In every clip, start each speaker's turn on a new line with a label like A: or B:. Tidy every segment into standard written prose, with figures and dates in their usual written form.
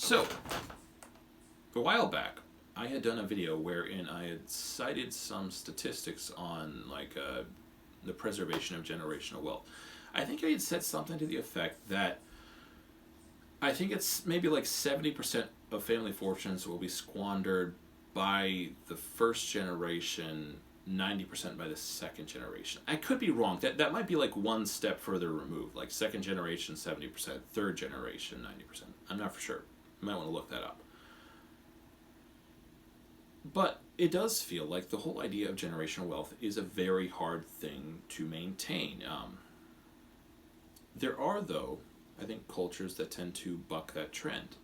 A: So, a while back, I had done a video wherein I had cited some statistics on the preservation of generational wealth. I think I had said something to the effect that I think it's maybe like 70% of family fortunes will be squandered by the first generation, 90% by the second generation. I could be wrong. That might be like one step further removed, like second generation 70%, third generation 90%. I'm not for sure. You might want to look that up. But it does feel like the whole idea of generational wealth is a very hard thing to maintain. There are, though, I think, cultures that tend to buck that trend.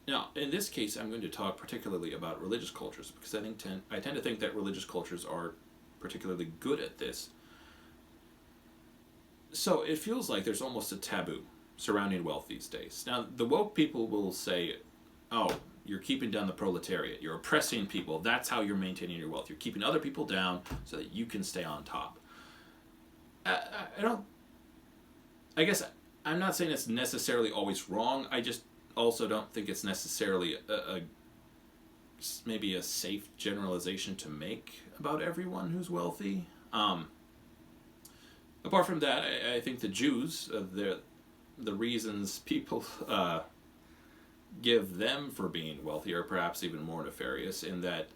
A: Now, in this case, I'm going to talk particularly about religious cultures because I tend to think that religious cultures are particularly good at this. So it feels like there's almost a taboo surrounding wealth these days. Now, the woke people will say, oh, you're keeping down the proletariat. You're oppressing people. That's how you're maintaining your wealth. You're keeping other people down so that you can stay on top. I guess I'm not saying it's necessarily always wrong. I just also don't think it's necessarily maybe a safe generalization to make about everyone who's wealthy. Apart from that, I think the Jews, the reasons people give them for being wealthy are perhaps even more nefarious in that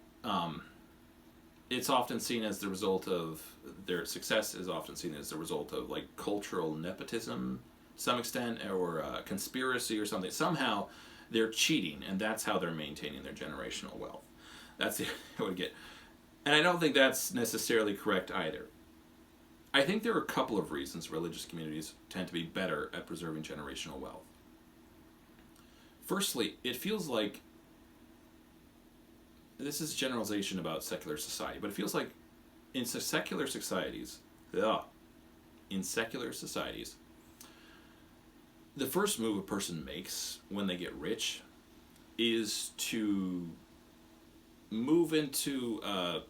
A: it's often seen as the result of their success is often seen as the result of like cultural nepotism to some extent or conspiracy or something. Somehow they're cheating and that's how they're maintaining their generational wealth. That's the I would get. And I don't think that's necessarily correct either. I think there are a couple of reasons religious communities tend to be better at preserving generational wealth. Firstly, it feels like this is a generalization about secular society, but it feels like in secular societies, the first move a person makes when they get rich is to move into a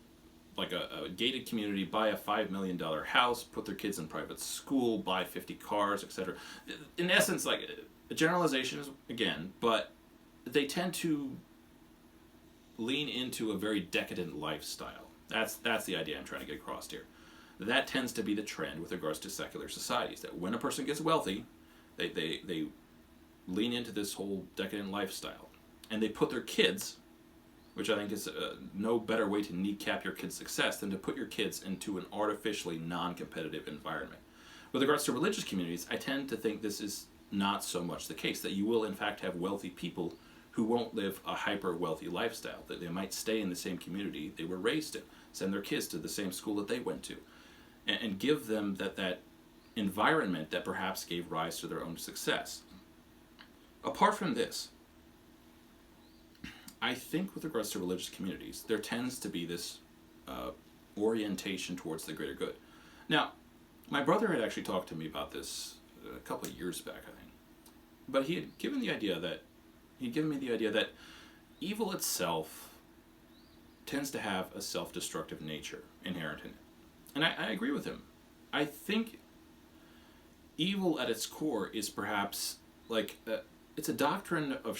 A: gated community, buy a $5 million house, put their kids in private school, buy 50 cars, etc. In essence, like a generalization is, again, but they tend to lean into a very decadent lifestyle. That's the idea I'm trying to get across here. That tends to be the trend with regards to secular societies, that when a person gets wealthy, they lean into this whole decadent lifestyle. And they put their kids, which I think is no better way to kneecap your kids' success than to put your kids into an artificially non-competitive environment. With regards to religious communities, I tend to think this is not so much the case, that you will in fact have wealthy people who won't live a hyper-wealthy lifestyle, that they might stay in the same community they were raised in, send their kids to the same school that they went to, and give them that environment that perhaps gave rise to their own success. Apart from this, I think with regards to religious communities, there tends to be this orientation towards the greater good. Now, my brother had actually talked to me about this a couple of years back, I think. But he had given me the idea that evil itself tends to have a self-destructive nature inherent in it. And I agree with him. I think evil at its core is perhaps it's a doctrine of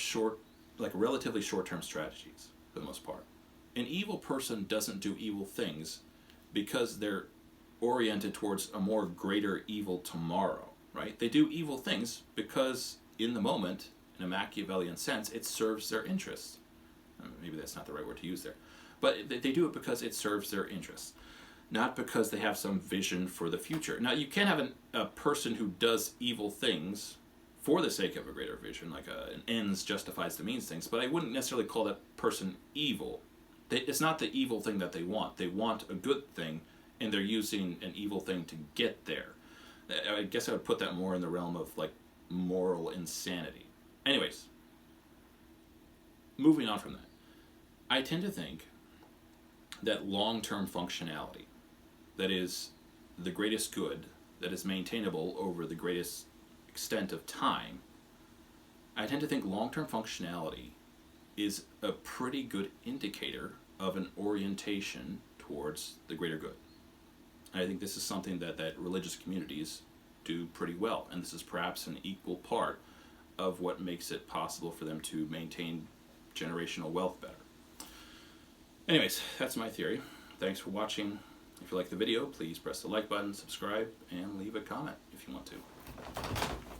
A: relatively short-term strategies for the most part. An evil person doesn't do evil things because they're oriented towards a more greater evil tomorrow, right? They do evil things because in the moment, in a Machiavellian sense, it serves their interests. Maybe that's not the right word to use there. But they do it because it serves their interests, not because they have some vision for the future. Now, you can have a person who does evil things for the sake of a greater vision, like an ends justifies the means things, but I wouldn't necessarily call that person evil. It's not the evil thing that they want. They want a good thing, and they're using an evil thing to get there. I guess I would put that more in the realm of moral insanity. Anyways, moving on from that, I tend to think that long-term functionality, that is the greatest good, that is maintainable over the greatest extent of time, I tend to think long-term functionality is a pretty good indicator of an orientation towards the greater good. And I think this is something that religious communities do pretty well, and this is perhaps an equal part of what makes it possible for them to maintain generational wealth better. Anyways, that's my theory. Thanks for watching. If you like the video, please press the like button, subscribe, and leave a comment if you want to.